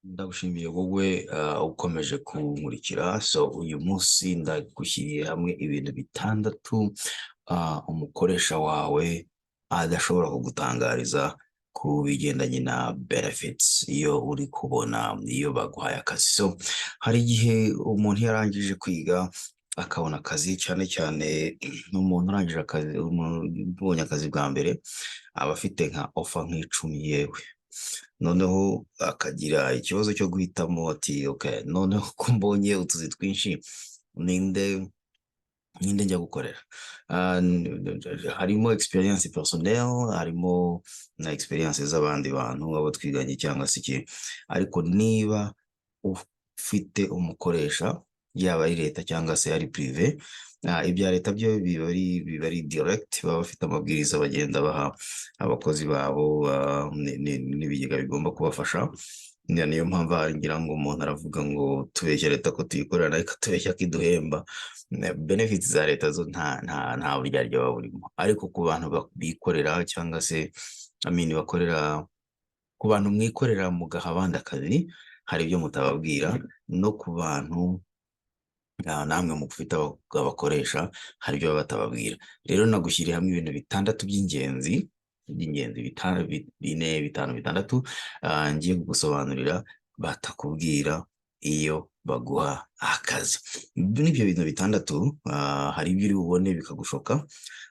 Ndagushimiye wowe ukomeje kunkurikira. So uyu munsi ndagushyiriye hamwe ibintu bitandatu umukoresha wawe adashobora kugutangariza ku bigendanye na benefits iyo uri kubona iyo baguhaye akazi. So hari igihe umuntu yarangije kwiga akabona akazi, cyane cyane n'umuntu urangije akazi, umuntu ubonye akazi bwa mbere aba afite nka ofa nk'icumi yewe, noneho akagira ikibazo cyo guhitamo ati okay, noneho ko mbonye utuzi twinshi ninde njya gukorera. Harimo experience personnel, harimo na experience z'abandi bantu abo twiganye cyangwa se iki, ariko niba ufite umukoresha yaba ari leta cyangwa se ari prive, ibya leta byo biba ari direct, baba bafite amabwiriza bagenda baha abakozi babo n'ibigega bigomba kubafasha. Niyo mpamvu ngira ngo umuntu aravuga ngo tubeshya leta ko tuyikorera ariko tubeshya ko iduhemba. Benefits za leta zo nta buryarya baba burimo, ariko ku bantu bikorera cyangwa se bakorera, ku bantu mwikorera mugaha abandi akazi, hari ibyo mutababwira, no ku bantu namwe mufite abakoresha hari ibyo baba batababwira. Rero nagushyiriye hamwe ibintu bitandatu by'ingenzi bitandatu ngiye kugusobanurira batakubwira iyo baguha akazi. N'ibyo bintu bitandatu hari ibyo uri bubone bikagushoka,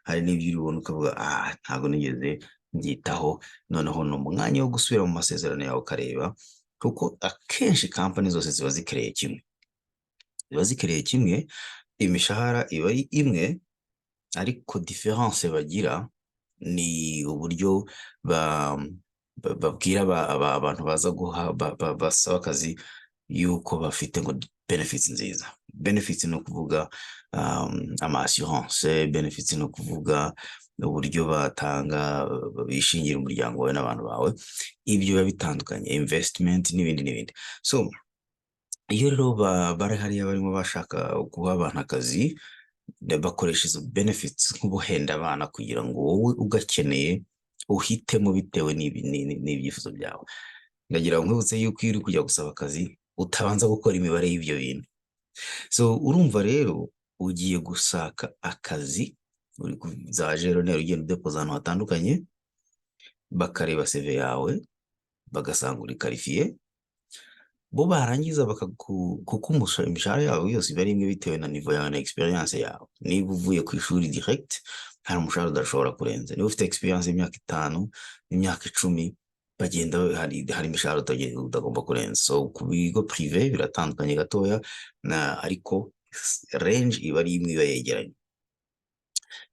hari n'ibyo uri bubone ukavuga ntabwo nigeze mbyitaho, noneho ni umwanya wo gusubira mu masezerano yawe ukareba, kuko akenshi kampani zose ziba zikereye kimwe, imishahara iba ari imwe, ariko diference bagira ni uburyo babwira abantu baza basaba akazi yuko bafite ngo benefits nziza. Benefits ni ukuvuga ama assurance, benefits ni ukuvuga uburyo batanga bishingira umuryango wawe n'abantu bawe, ibyo biba bitandukanye, investment n'ibindi. So iyo rero bari hariya barimo bashaka guha abantu akazi, bakoresha izo benefits nk'ubuhenda abana kugira ngo wowe ugakeneye uhitemo bitewe n'ibyifuzo byawe. Ndagira ngo nkwibutse yuko iyo uri kujya gusaba akazi utabanza gukora imibare y'ibyo bintu. So urumva rero ugiye gushaka akazi, uri kuzaje rero ugenda udepoza ahantu hatandukanye, bakareba CV yawe bagasanga uri qualifié, bo barangiza kuko imishahara yawe yose iba ari imwe bitewe na niveau yawe na experience yawe. Niba uvuye ku ishuri direct, hari umushahara udashobora kurenza. Niba ufite experience y'imyaka 5 imyaka 10, bagenda hari imishahara utagomba kurenza. So ku bigo prive biratandukanye gatoya, ariko range iba ari imwe, iba yegeranye.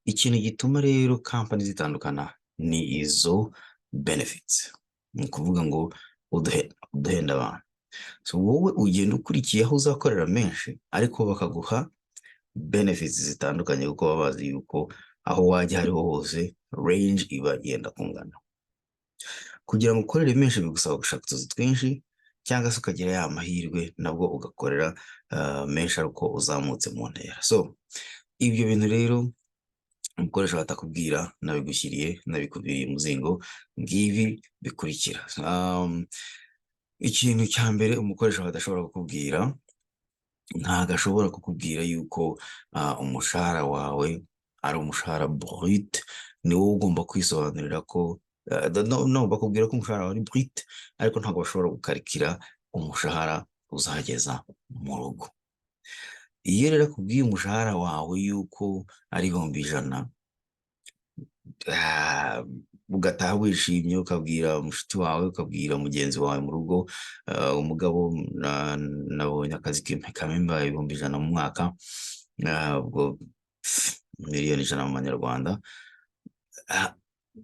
Ikintu gituma rero company zitandukana ni izo benefits, ni ukuvuga ngo uduhenda abantu. So wowe ugenda ukurikiye aho uzakorera menshi, ariko bakaguha benefits zitandukanye, kuko baba bazi yuko aho wajya hariho hose range iba yenda kungana. Kugira ngo ukorere menshi bigusaba gushaka utuzi twinshi, cyangwa se ukagira ya mahirwe nabwo ugakorera menshi ariko uzamutse mu ntera. So ibyo bintu rero umukoresha batakubwira nabikubwiriye umuzingo, ngibi bikurikira. Ikintu cya mbere umukoresha badashobora kukubwira, ntabwo ashobora kukubwira yuko umushahara wawe ari umushahara brut. Ni wowe ugomba kwisobanurira ko bakubwira ko umushahara wawe ari brut, ariko ntabwo bashobora gukarikira umushahara uzageza mu rugo. Iyo rero akubwiye umushahara wawe yuko ari 100,000, ugataha wishimye, ukabwira umushuti wawe, ukabwira mugenzi wawe mu rugo, umugabo nabonye akazi kamemba 100,000 mu mwaka, ubwo 1,100,000 mu banyarwanda.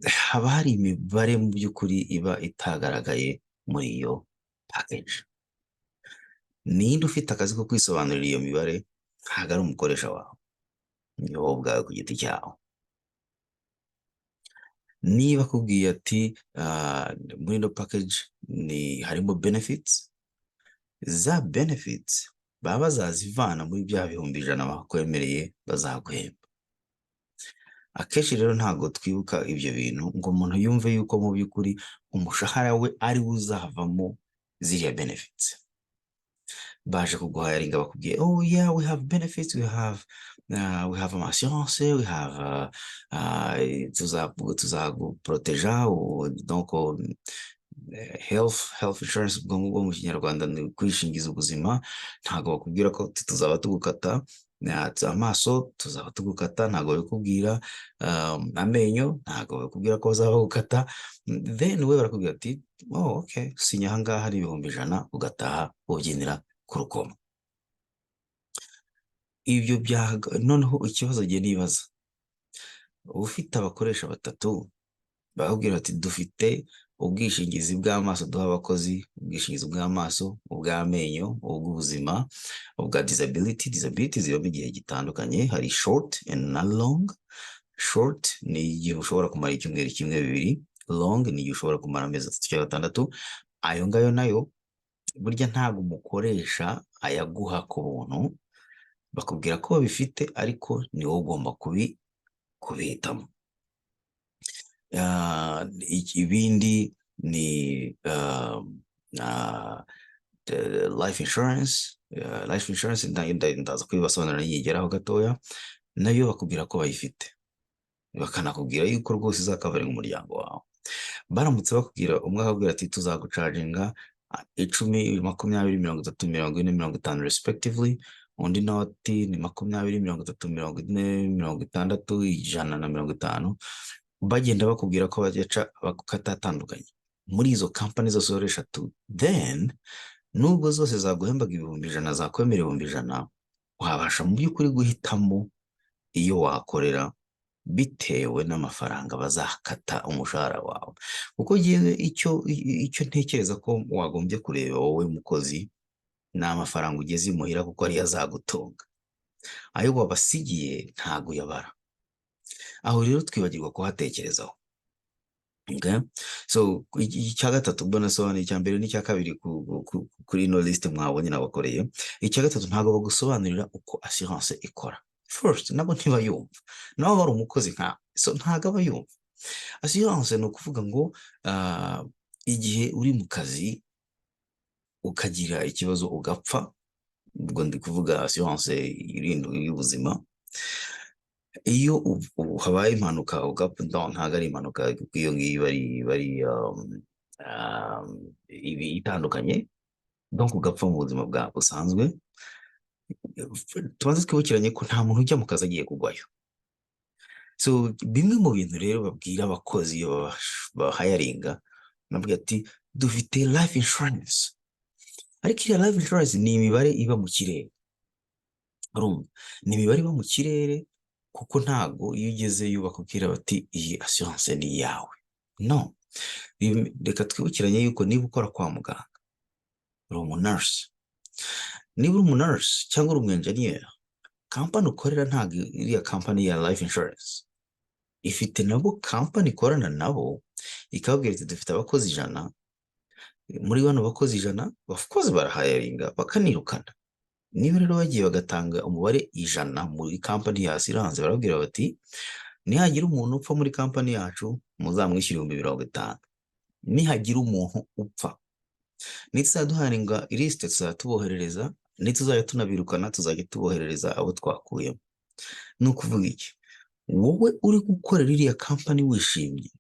Haba hari imibare mu by'ukuri iba itagaragaye muri iyo package. Ninde ufite akazi ko kwisobanurira iyo mibare? Ntabwo ari umukoresha wawe, ni wowe ubwawe ku giti cyawe. Niba akubwiye ati muri ino package harimo benefits, za benefits baba bazazivana muri bya 100,000 bakwemereye bazaguhemba. Akenshi rero ntabwo twibuka ibyo bintu ngo umuntu yumve yuko mu by'ukuri umushahara we ari uzavamo ziriya benefits. Baje kuguhayaringa bakubwiye, oh yeah, we have benefits, we have assurance, we have tuzaguproteja, donc health insurance, ubwo ngubwo mu kinyarwanda ni kwishingiza ubuzima. Ntabwo bakubwira ko tuzaba tugukata amaso, tuzaba tugukata, ntabwo babikubwira amenyo, ntabwo babikubwira ko bazaba bagukata. Then we barakubwira ati, oh okay, sinya aha ngaha hari 100,000 ugataha ubyinira ku rukoma. Ibyo noneho ikibazo giye nibaza, ufite abakoresha batatu bakubwira bati dufite ubwishingizi bw'amaso duha abakozi, ubwishingizi bw'amaso, ubw'amenyo, ubw'ubuzima, ubwa disability zibamo igihe gitandukanye, hari short and na long. Short ni igihe ushobora kumara icyumweru kimwe bibiri, long ni igihe ushobora kumara amezi 3 cyangwa 6. Ayo ngayo nayo burya ntabwo umukoresha ayaguha ku buntu, bakubwira ko babifite ariko ni wowe ugomba kubihitamo. Ibindi ni life insurance. Life insurance ndaza kubibasobanurira yigeraho gatoya, nayo bakubwira ko bayifite, bakanakubwira yuko rwose izakavaringa umuryango wawe. Baramutse bakubwira, umwe akabwira ati tuzagucaginga 10, 20, 30, 40, 50 respectively, undi noti ni 20, 30, 40, 60, 150. Bagenda bakubwira ko bagica bakukata atandukanye muri izo company zose eshatu. Then nubwo zose zaguhembaga 100,000, zakwemera 100,000, wabasha mu by'ukuri guhitamo iyo wakorera bitewe n'amafaranga bazakata umushahara wawe. Kuko yewe icyo ntekereza ko wagombye kureba wowe mukozi ni amafaranga ugeze imuhira, kuko ariyo azagutunga. Ayo wabasigiye ntago yabara. Aho rero twibagirwa kuhatekerezaho. Okay? So icya gatatu mbona sobanura, icya mbere n'icya kabiri kuri ino list mwabonye nabakoreye. Icya gatatu ntago bagusobanurira uko assurance ikora. First, nabo ntibayumva, nabo bari umukozi nkawe, so ntago abayumva. Assurance ni ukuvuga ngo igihe uri mu kazi ukagira ikibazo ugapfa, ubwo ndi kuvuga assurance y'ubuzima. Iyo habaye impanuka ugapfa, ntago ari impanuka, iyo ngiyo bari itandukanye, donc ugapfa mu buzima bwawe busanzwe. Tubanze twibukiranye ko nta muntu ujya mu kazi agiye kugwayo. So bimwe mu bintu rero babwira abakozi iyo bahayaringa, nabwo ati dufite life insurance, ariko iyo life insurance ni imibare iba mu kirere. Ni imibare iba mu kirere, kuko ntago iyo ugezeyo bakubwira bati iyi assurance ni yawe. No, reka twibukiranye yuko niba ukora kwa muganga, uri umunurse, niba uri umunurse cyangwa uri umwenjeniyeri, company ukorera ntago iriya company ya life insurance. Ifite nabo company ikorana nabo, ikababwira iti dufite abakozi 100, muri bano bakozi 100 abakozi barahayaringa bakanirukana. Niba rero bagiye bagatanga umubare 100 muri company ya assurance, barabwira bati nihagira umuntu upfa muri company yacu muzamwishyura 50,000. Nihagira umuntu upfa, nituzaduharinga list tuzatuboherereza, nituzajya tunabirukana tuzajya tuboherereza abo twakuyemo. Ni ukuvuga iki? Wowe uri gukorera iriya company wishimye,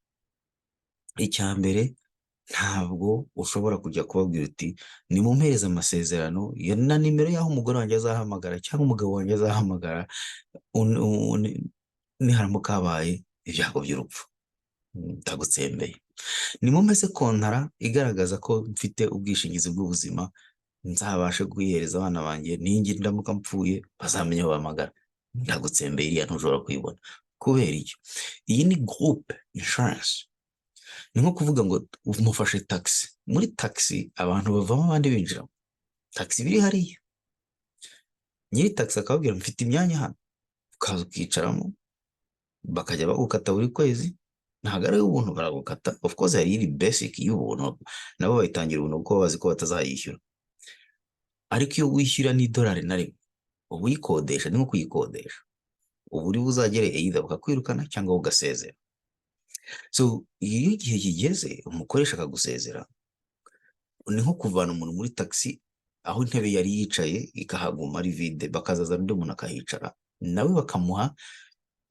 icya mbere ntabwo ushobora kujya kubabwira uti nimumpereze amasezerano na nimero y'aho umugore wanjye azahamagara cyangwa umugabo wanjye azahamagara niharamuka habaye ibyago by'urupfu, ndagutsembeye. Nimumeze kontara igaragaza ko mfite ubwishingizi bw'ubuzima, nzabashe kuyihereza abana banjye, ninjye ndamuka mpfuye bazamenya aho bahamagara. Ndagutsembeye, iriya ntushobora kuyibona. Kubera iki? Iyi ni group insurance. Ni nko kuvuga ngo umufashe taxi. Muri taxi abantu bavamo abandi binjiramo. Taxi biri hariya, nyiri taxi akababwira mfite imyanya hano, ukaza ukicaramo, bakajya bagukata buri kwezi. Ntabwo ari ubuntu, baragukata. Of course hari iri basic y'ubuntu, nabo bayitangira ubuntu kuko bazi ko batazayishyura. Ariko iyo wishyura $1 na rimwe, ubu uyikodesha, ni nko kuyikodesha. Ubu uri buzagere either bakakwirukana cyangwa ugasezera. So iyo igihe kigeze umukoresha akagusezera, ni nko kuvana umuntu muri taxi aho intebe yari yicaye ikahaguma ari vide, bakazazana undi muntu akahicara nawe bakamuha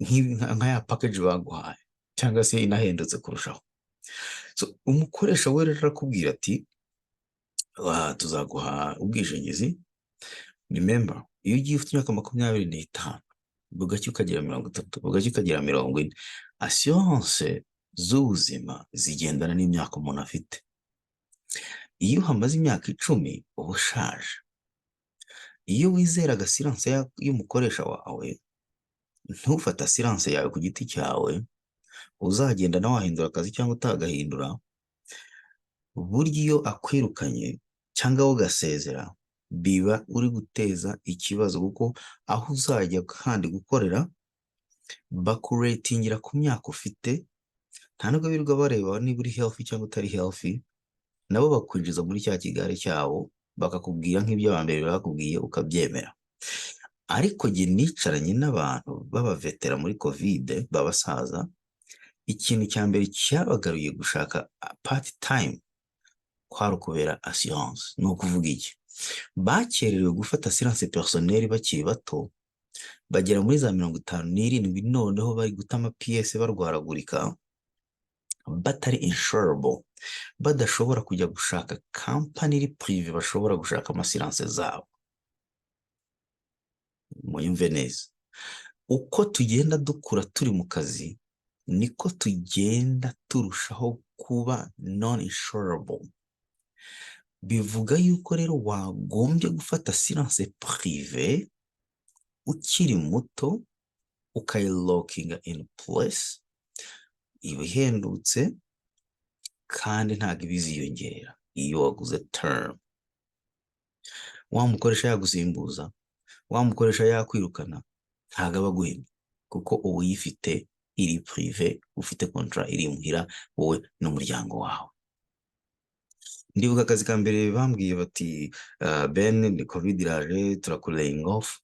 nka ya package baguhaye cyangwa se inahendutse kurushaho. So umukoresha we rero arakubwira ati tuzaguha ubwishingizi, remember iyo ugiye ufite imyaka 25 bugacya ukagera 30 bugacya ukagera 40, assurance z'ubuzima zigendana n'imyaka umuntu afite. Iyo hamaze imyaka 10 uba ushaje. Iyo wizeraga assurance y'umukoresha wawe, ntufata assurance yawe ku giti cyawe, uzagenda nawe wahindura akazi cyangwa utagahindura, burya iyo akwirukanye cyangwa ugasezera biba uri guteza ikibazo, kuko aho uzajya kandi gukorera bakuretingira ku myaka ufite, nta nubwo birirwa bareba niba uri healthy cyangwa utari healthy, nabo bakwinjiza muri cya kigare cyabo bakakubwira nk'ibyo abambere bakubwiye ukabyemera. Ariko jye nicaranye n'abantu b'abavetera muri covid b'abasaza, ikintu cya mbere cyabagaruye gushaka part time kwari ukubera assurance. Ni ukuvuga iki? Bakererewe gufata assurance personnel bakiri bato, bagera muri za 57 noneho bari guta PS barwaragurika, batari insurable, badashobora kujya gushaka company iri prive bashobora gushaka assurance zabo. Muyumve neza, uko tugenda dukura turi mu kazi niko tugenda turushaho kuba non insurable. Bivuga yuko rero wagombye gufata assurance prive ukiri muto, ukayilokinga in place, iba ihendutse kandi ntabwo ibiziyongera iyo waguze term. Wamukoresha yagusimbuza, wamukoresha yakwirukana, ntabwo aba aguhemba kuko uba uyifite iri prive, ufite contrat iri muhira wowe n'umuryango wawe. Ndibuka akazi ka mbere bambwiye bati Ben, ni covid iraje turakulaying off.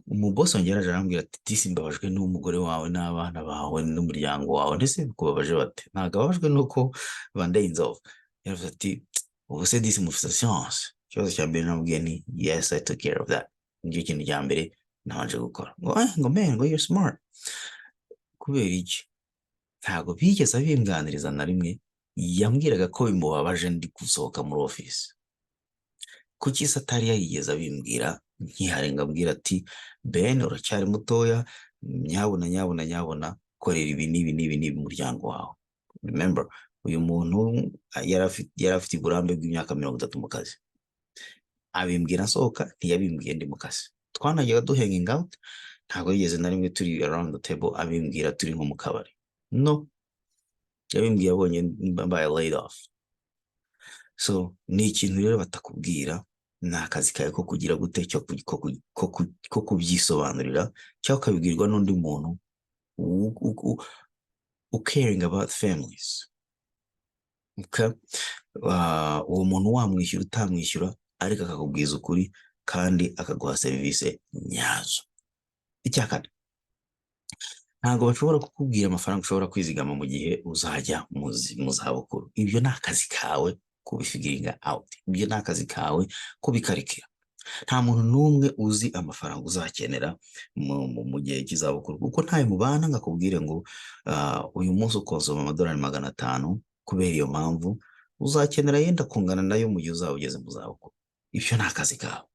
Umubosi wanjye yaraje arambwira ati disi mbabajwe n'umugore wawe n'abana bawe n'umuryango wawe. Ndetse bikubabaje bate? Ntabwo ababajwe nuko bandayinze off. Yaravuze ati ubu se disi mufite assurance? Ikibazo cya mbere namubwiye ni yes, I took care of that. Nicyo kintu cya mbere nabanje gukora. Ngo man, ngo you're smart. Kubera iki? Ntabwo bigeze abimganiriza na rimwe. Yambwiraga ko bimubabaje ndi gusohoka muri office. Kuki se atari yarigeze abimbwira nkihari ngabwira ati Ben, uracyari mutoya, nyabona korera ibi n'ibi umuryango wawe. Remember, uyu muntu yari afite uburambe bw'imyaka 30 mu kazi. Abimbwira nsohoka, ntiyabimbwiye ndi mu kazi. Twanajyaga duhanging out, ntabwo yigeze na rimwe turi around the table abimbwira turi nko mu kabari. No, yabimbwiye abonye mbaye laid off. So ni ikintu rero batakubwira, ni akazi kawe ko kugira gute ko kubyisobanurira cyangwa ukabibwirwa n'undi muntu caring about families. Uwo muntu wamwishyura utamwishyura, ariko akakubwiza ukuri kandi akaguha serivisi nyazo. Icyakane, ntabwo bashobora kukubwira amafaranga ushobora kwizigama mu gihe uzajya mu zabukuru. Ibyo ni akazi kawe kubifiguringa out. Ibyo ni akazi kawe kubikarikira. Nta muntu n'umwe uzi amafaranga uzakenera mu gihe cy'izabukuru, kuko ntayo mubana ngo akubwire ngo uyu munsi ukonsoma $500 kubera iyo mpamvu uzakenera yenda kungana nayo mu gihe uzaba ugeze mu zabukuru. Ibyo ni akazi kawe.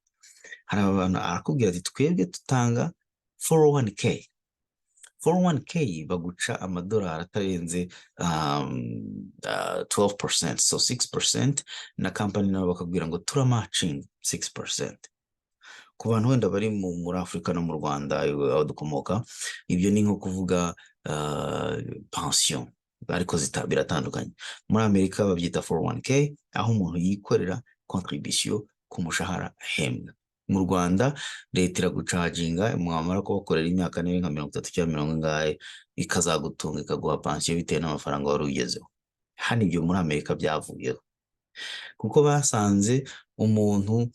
Hari abantu arakubwira ati twebwe tutanga 401k. 401k baguca amadolari atarenze 12%, so 6%, na company nabo bakabwira ngo tura matching 6%. Ku bantu wenda bari muri Afrika no mu Rwanda aho dukomoka, ibyo ni nko kuvuga pension, ariko biratandukanye. Muri Amerika babyita 401k, aho umuntu yikorera contribution ku mushahara ahembwa. Mu Rwanda leta iragucaginga, mwamara kubakorera imyaka nka 30 cyangwa 40 ikazagutunga ikaguha pension bitewe n'amafaranga wari ugezeho. Hano ibyo muri Amerika byavuyeho, kuko basanze umuntu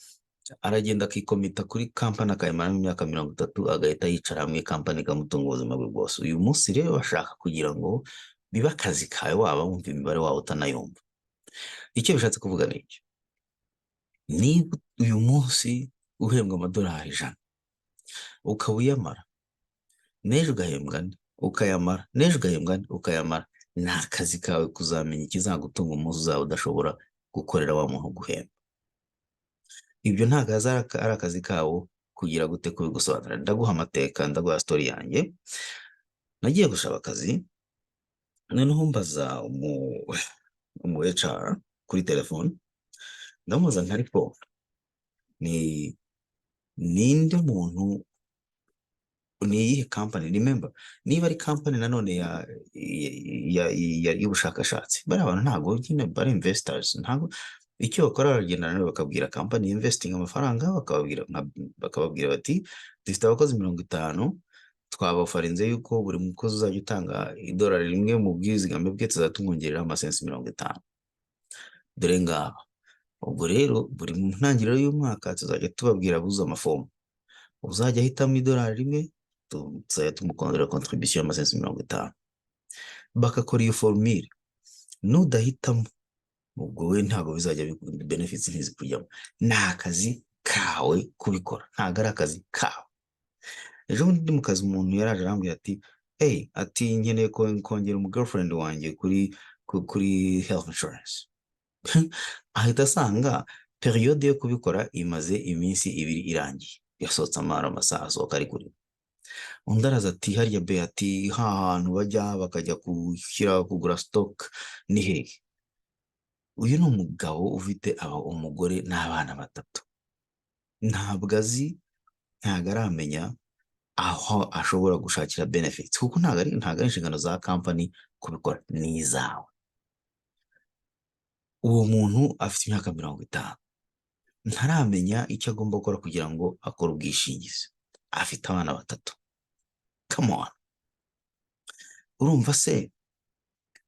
aragenda akikomita kuri company akayimara imyaka 30 agahita yicara hamwe company ikamutunga ubuzima bwe bwose. Uyu munsi rero bashaka kugira ngo biba akazi kawe waba wumva imibare wawe utanayumva. icyo bishatse kuvuga ni iki? Niba uyu munsi uhembwa amadolari 100 ukaba uyamara, n'ejo ugahembwa ane ukayamara, n'ejo ugahembwa ane ukayamara, ni akazi kawe kuzamenya ikizagutunga umunsi uzaba udashobora gukorera wa muntu uguhemba. Ibyo ntabwo ari akazi kawo kugira gute kubigusobanura. Ndaguha amateka, ndaguha story yanjye. Nagiye gushaka akazi, noneho mbaza umu HR kuri telefone, ndamubaza nka ariko ninde muntu, ni iyihe company, remember niba ari company nanone y'ubushakashatsi, bari abantu ntabwo nyine bari investors, ntabwo icyo bakora baragenda nabo bakabwira company investing amafaranga, bakababwira bati dufite abakozi 50, twabafarinze yuko buri mukozi uzajya utanga $1 mu bwizigame bwe tuzatumwongerera amasensi 50. Dore ngaba ubwo rero buri mu ntangiriro y'umwaka tuzajya tubabwira buze amafomu, uzajya ahitamo $1 tuzajya tumukongera contribution y'amasensi 50. Bakakora iyo formule, nudahitamo ubwo we ntabwo bizajya bikunda, benefits ntizikujyamo. Ni akazi kawe kubikora, ntabwo ari akazi kawe. Ejo bundi ndi mu kazi, umuntu yaraje arambwira ati ati nkeneye kongera girlfriend wanjye kuri health insurance. Ahita asanga periode yo kubikora imaze iminsi 2 irangiye, yasohotse amasaha asohoka ari kuri. Undi araza ati harya be ati hantu bajya bakajya kugura stock ni hehe? Uyu ni umugabo ufite umugore n'abana 3, ntabwo aramenya aho ashobora gushakira benefits, kuko ntabwo ari inshingano za company kubikora, ni izawe. Uwo muntu afite imyaka 50, ntaramenya icyo agomba gukora kugira ngo akore ubwishingizi, afite abana 3. Come on, urumva se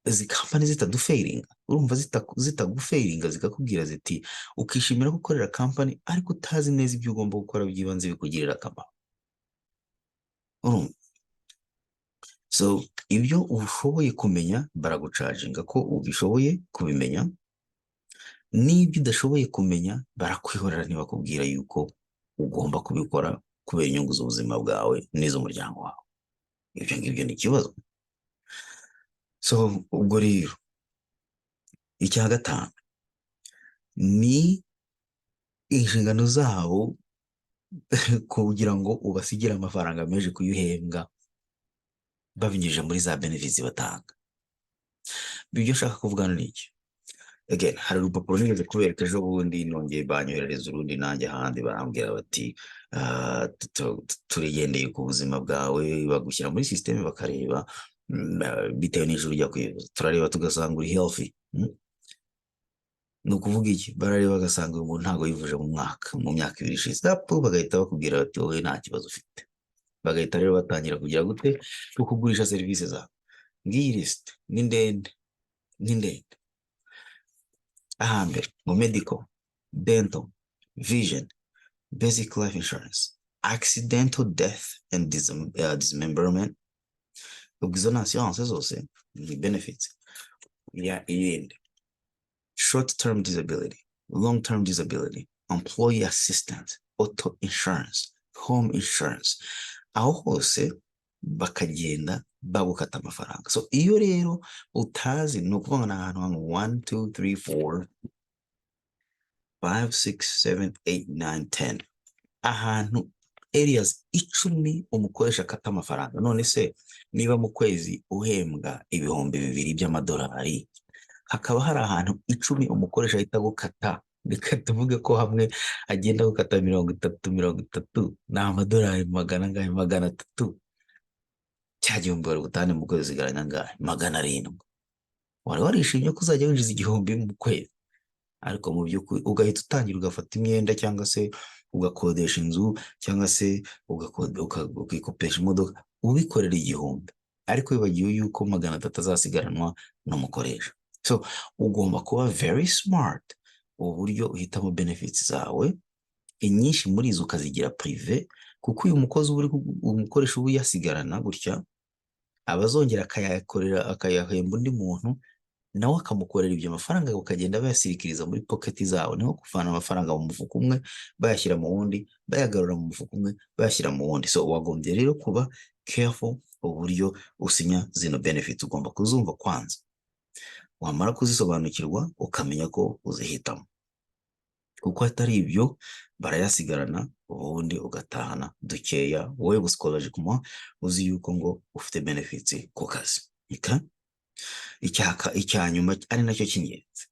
izi company zitadufailinga? Urumva zitagufailinga zikakubwira ziti ukishimira gukorera company ariko utazi neza ibyo ugomba gukora by'ibanze bikugirira akamaro? Urumva? So ibyo ushoboye kumenya baragucaginga ko ubishoboye kubimenya, n'ibyo udashoboye kumenya barakwihorera, ntibakubwira yuko ugomba kubikora kubera inyungu z'ubuzima bwawe n'iz'umuryango wawe. Ibyo ngibyo ni ikibazo. So ubwo rero icya 5 ni inshingano zabo kugira ngo ubasigire amafaranga menshi kuyuhembwa babinyujije muri za benefits batanga. Ibyo ushaka kuvuga ni iki? Again, hari urupapuro nigeze kubereka ejo bundi, nongeye banyoherereza urundi nanjye ahandi, barambwira bati turigendeye ku buzima bwawe, bagushyira muri system bakareba bitewe n'ijuru ujya kwivuza, turareba tugasanga uri healthy. Ni ukuvuga iki? Barareba bagasanga uyu muntu ntabwo yivuje mu myaka 2 ishize, bagahita bakubwira bati wowe nta kibazo ufite. Bagahita rero batangira kugira gute kukugurisha serivisi zawe. Ngiyi list ni ndende. Ahambere mu medical, dental, vision, basic life insurance, accidental death and dismemberment. Ubwo izo assurance zose ni benefits. Iyindi short-term disability, long-term disability, employee assistance, auto insurance, home insurance. Aho hose bakagenda bagukata amafaranga. So iyo rero utazi, ni ukuvuga ni ahantu 1 2 3 4 5 6 7 8 9 10 ahantu areas 10 umukoresha akata amafaranga. None se niba mu kwezi uhembwa $2,000 by'amadolari, hakaba hari ahantu 10 umukoresha ahita gukata, reka tuvuge ko hamwe agenda gukata 30 ni amadolari 300. Cya 1,000 wari gutane mu kwezi usigaranye angahe? 700. Wari warishimye ko uzajya winjiza 1,000 mu kwezi, ariko mu by'ukuri ugahita utangira ugafata imyenda, cyangwa se ugakodesha inzu, cyangwa se ukikopesha imodoka, ubikorera 1,000, ariko wibagiwe yuko 300 azasigaranwa n'umukoresha. So ugomba kuba very smart uburyo uhitamo benefits zawe. Inyinshi muri izo ukazigira prive, kuko uyu mukozi umukoresha ubu yasigarana gutya, abazongera akayahemba undi muntu nawe akamukorera ibyo mafaranga bakagenda bayasirikiriza muri pocket zabo, niho kuvana amafaranga mu mufuka umwe bayashyira mu wundi, bayagarura mu mufuka umwe bayashyira mu wundi. So wagombye rero kuba careful uburyo usinya zino benefits, ugomba kuzumva kwanza, wamara kuzisobanukirwa ukamenya ko uzihitamo, kuko atari ibyo barayasigarana ubundi ugatahana dukeya, wowe psychologique kumuha uzi yuko ngo ufite benefits ku kazi. Icya nyuma ari nacyo cy'ingenzi,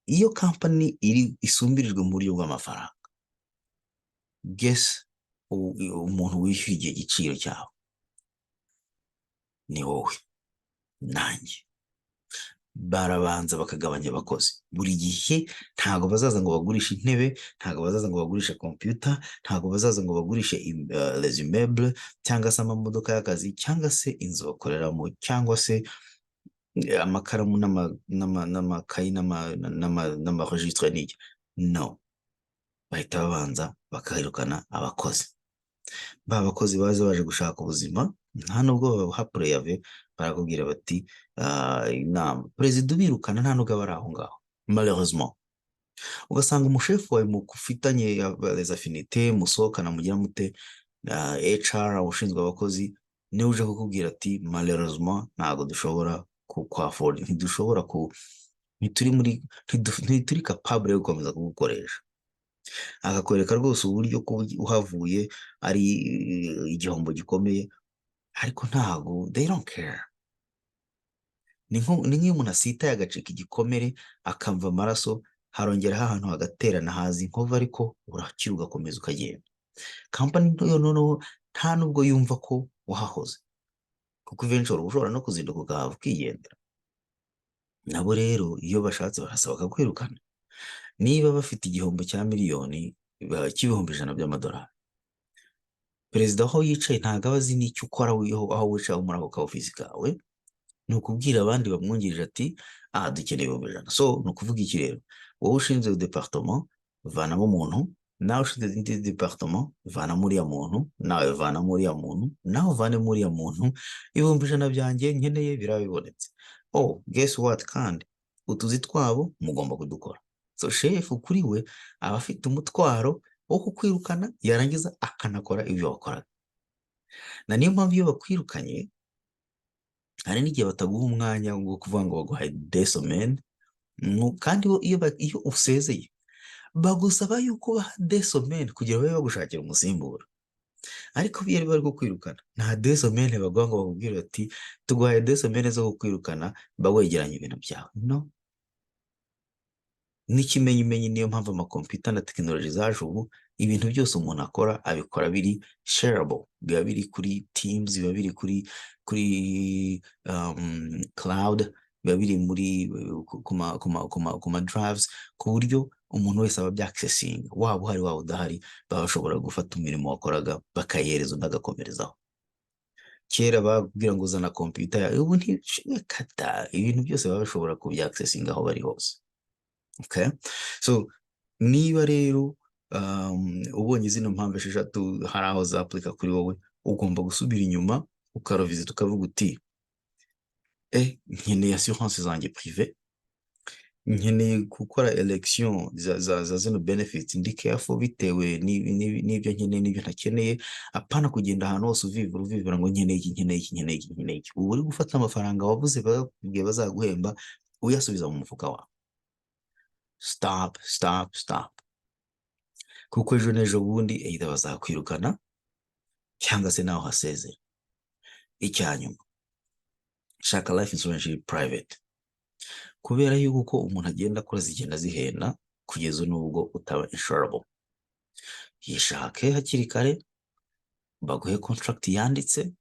iyo company isumbirijwe mu buryo bw'amafaranga, guess umuntu wishyura igihe giciro cyawe ni wowe nanjye. Barabanza bakagabanya abakozi buri gihe, ntago bazaza ngo bagurishe intebe, ntago bazaza ngo bagurishe computer, ntago bazaza ngo bagurishe les immeubles cyangwa se amamodoka y'akazi cyangwa se inzu bakoreramo cyangwa se amakaramu n'amakayi n'amaregistre n'iki. No, bahita babanza bakahirukana abakozi. Ba bakozi baje gushaka ubuzima, nta nubwo babaha preyave, barakubwira bati inama perezida ubirukana nta nubwo aba ari aho ngaho. Malheureusement ugasanga umushefu wawe mufitanye les affinités, musohokana mugira mute, HR ushinzwe abakozi niwe uje kukubwira ati malheureusement ntabwo dushobora kukwaford, ntituri capable yo gukomeza kugukoresha, akakwereka rwose uburyo ko uhavuye ari igihombo gikomeye, ariko ntago they don't care. Ni nk'iyo umuntu asitaye agacika igikomere akamva amaraso, harongeraho ahantu hagaterana hazi inkovu, ariko urakira ugakomeza ukagenda. Company ntoyo noneho nta nubwo yumva ko wahahoze, kuko eventually ushobora no kuzinduka ugahava ukigendera. Nabo rero iyo bashatse barasaba bakakwirukana. Niba bafite igihombo cya miliyoni cy'ibihumbi 100 by'amadolari, perezida aho yicaye ntabwo aba azi n'icyo ukora aho wicaye muri ako ka ofisi kawe, ni ukubwira abandi bamwungirije ati dukeneye 100. So ni ukuvuga iki rero, wowe ushinzwe departement vanamo umuntu, nawe ushinzwe indi departement vana muriya muntu, nawe vana muriya muntu, nawe vane muriya muntu, 100 byanjye nkeneye biraba bibonetse. Oh guess what, kandi utuzi twabo mugomba kudukora. So chef kuri we aba afite umutwaro wo kukwirukana, yarangiza akanakora ibyo wakoraga. Na niyo mpamvu iyo bakwirukanye hari n'igihe bataguha umwanya wo kuvuga ngo baguhaye desomen, kandi iyo usezeye bagusaba yuko baha desomen kugira babe bagushakira umusimbura. Ariko iyo bari kukwirukana nta desomen baguha ngo bakubwire ati tuguhaye desomen zo kukwirukana, bawegeranya ibintu byawe. No, n'ikimenyimenyi niyo mpamvu amakompiyuta na tekinoloji zaje ubu, ibintu byose umuntu akora abikora biri shareable, biba biri kuri Teams, biba biri kuri cloud, biba biri muri kuma drives, ku buryo umuntu wese aba byaccessing, waba uhari waba udahari, baba bashobora gufata umurimo wakoraga bakayihereza undi agakomerezaho. Kera babwira ngo uzana kompiyuta yawe, ubu ntibikata, ibintu byose baba bashobora kubyaccessing aho bari hose. Okay, so niba rero ubonye zino mpamvu 6 hari aho zaplika kuri wowe, ugomba gusubira inyuma ukarovizita ukavuga uti nkeneye assurance zanjye privé, nkeneye gukora election za zino benefits, ndi careful bitewe n'ibyo nkeneye n'ibyo ntakeneye, apana kugenda ahantu hose uvivura ngo nkeneye iki. Ubu uri gufata amafaranga wavuze babwiye bazaguhemba uyasubiza mu mufuka wawe. Stop. Kuko ejo n'ejo bundi either bazakwirukana cyangwa se nawe hasezera. Icyanyuma, shaka life insurance private, kubera yuko umuntu agenda akora zigenda zihenda kugeza n'ubwo utaba insurable. Yishake hakiri kare, baguhe contract yanditse,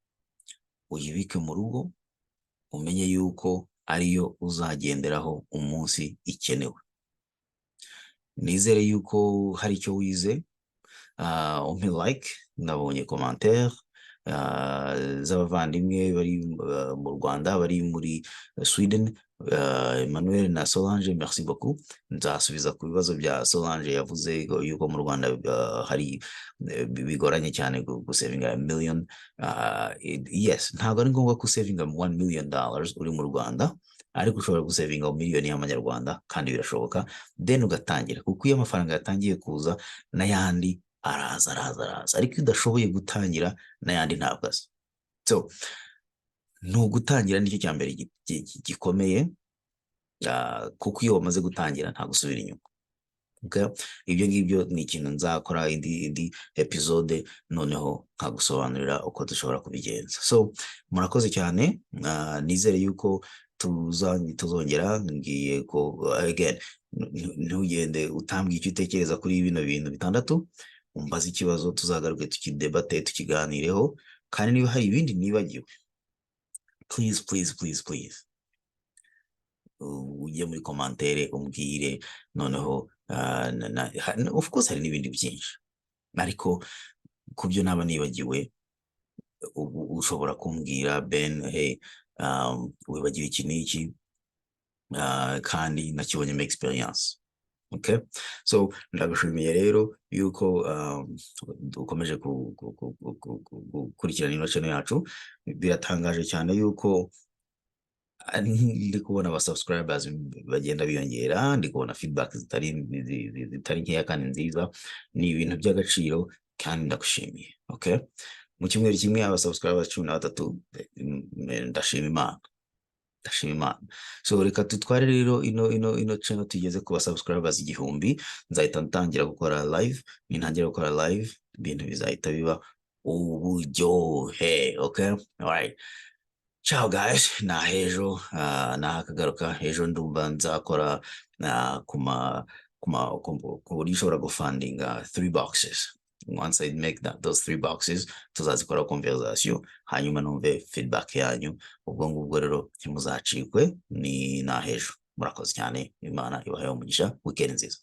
uyibike mu rugo, umenye yuko ariyo uzagenderaho umunsi ikenewe. Nizere yuko hari icyo wize, umpe like, nabonye commentaire z'abavandimwe bari mu Rwanda, bari muri Sweden, Emmanuel na Solange, merci beaucoup. Nzasubiza ku bibazo bya Solange yavuze yuko mu Rwanda hari bigoranye cyane gusavinga $1 million. Yes, ntabwo ari ngombwa gusavinga $1 million uri mu Rwanda, ariko ushobora gusevinga miliyoni y'amanyarwanda kandi birashoboka, then ugatangira, kuko iyo amafaranga yatangiye kuza n'ayandi araza, ariko iyo udashoboye gutangira n'ayandi ntabwo aza. So ni ugutangira nicyo cya mbere gikomeye, kuko iyo wamaze gutangira nta gusubira inyuma. Okay? Ibyo ngibyo ni ikintu nzakora indi episode noneho nkagusobanurira uko dushobora kubigenza. So murakoze cyane, nizere yuko tuzongera. Ngiye ko again, ntugende utambwiye icyo utekereza kuri bino bintu bitandatu, umbaze ikibazo, tuzagaruke tukidebate, tukiganireho, kandi niba hari ibindi nibagiwe, please ujye muri komantere umbwire. Noneho of course hari n'ibindi byinshi, ariko ku byo naba nibagiwe ushobora kumbwira, Ben, hey, wibagiwe iki n'iki, kandi nakibonyemo experience. Okay, so ndagushimiye rero yuko dukomeje gukurikirana ino channel yacu. Biratangaje cyane yuko ndi kubona aba subscribers bagenda biyongera, ndi kubona feedback zitari nkeya kandi nziza. Ni ibintu by'agaciro kandi ndagushimiye. Okay, mu cyumweru kimwe aba subscribers 13, ndashima Imana. So reka tutware rero ino channel tugeze ku ba subscribers 1000. Nzahita ntangira gukora live, nintangira gukora live ibintu bizahita biba uburyohe. Okay, alright, ciao guys, na hejo nakagaruka ejo. Ndumva nzakora ku buryo ushobora gufundinga 3 boxes. Once I make those 3 boxes, tuzazikora conversation, hanyuma numve feedback yanyu. Ubwo ngubwo rero ntimuzacikwe, ni na hejo. Murakoze cyane, Imana ibahe umugisha, weekend nziza.